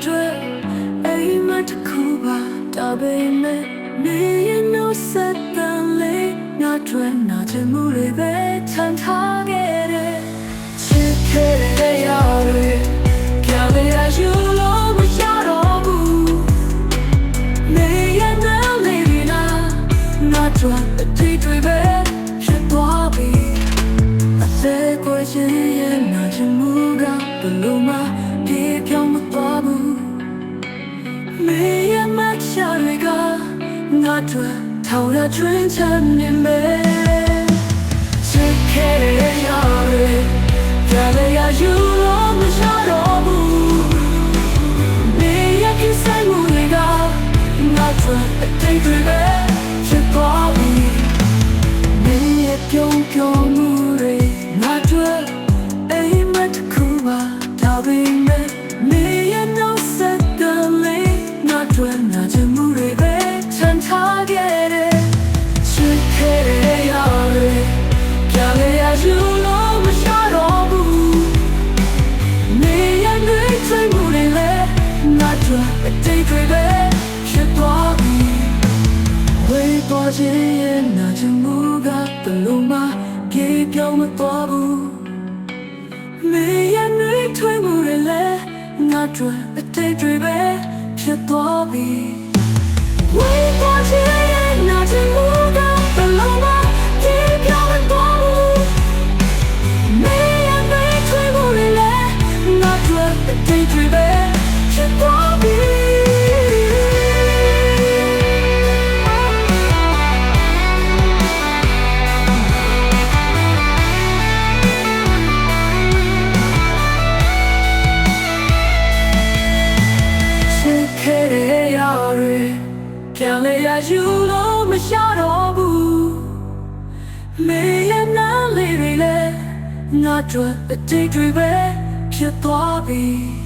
တွေ့အိမ်မတစ်ခုပါဒါပေမဲ့နေရင်တော့ဆက်တန်လေးငါတွေ့နာချင်မှုတွေပဲချမ်းထားခဲ့တယ်ချစ်ခဲ့တဲ့ရာတွေကြောက်ရယူလို့မရတော့ဘူးနေရင်တော့လေးနာငါတွေ့အတိတ်တွေပဲဖြစ်သွားပြီအသက်ကိုရှင်ရဲ့နာချင်မှုကဘယ်လိုမှပြေပြောင်းမသွားဘူးမေးရမှချရကငါတို့ထောင်ရချွင်းချမ်းနေမယ်ချစ်ခဲ့တဲ့ရာတွေဒါလည်းရယူလို့မရတော့ဘူးမေးရကိစ္စမှုတွေကငါတို့အတိတ်တွေပဲဖြစ်သွားပြီမေးရပြုံးပြုံးမှုတွေငါတို့အိမ်မတစ်ခုပါဒါပေမဲ့မေးရတော့ဆက်တန်လေးငါတို့နာချင်မှုတွေပဲချမ်းသာခဲ့တယ်ချစ်ခဲ့တဲ့ရာတွေကြောက်ရယူလို့မရတော့ဘူးနေရနေစိတ်မှုတွေလည်းငါတို့အတိတ်တွေပဲဖြစ်သွားပြီဝေးပေါ်ခြင်းရဲ့နာချင်မှုကဘယ်လိုမှပြေပြောင်းမသွားဘူးမေးရနေထွေးမှုတွေလည်းငါတို့အတိတ်တွေပဲဖြစ်သွားပြီဝေးပေါ်ခြင်းရဲ့နာချင်မှုကဘယ်လိုမှပြေပြောင်းမသွားဘူးမေးရနေထွေးမှုတွေလည်းငါတို့အတိတ်တွေပဲဖြစ်သွားပြီပြန်လေရယူလို့မရတော့ဘူးမေးရနာလေးတွေလည်းငါတို့အတိတ်တွေပဲဖြစ်သွားပြီ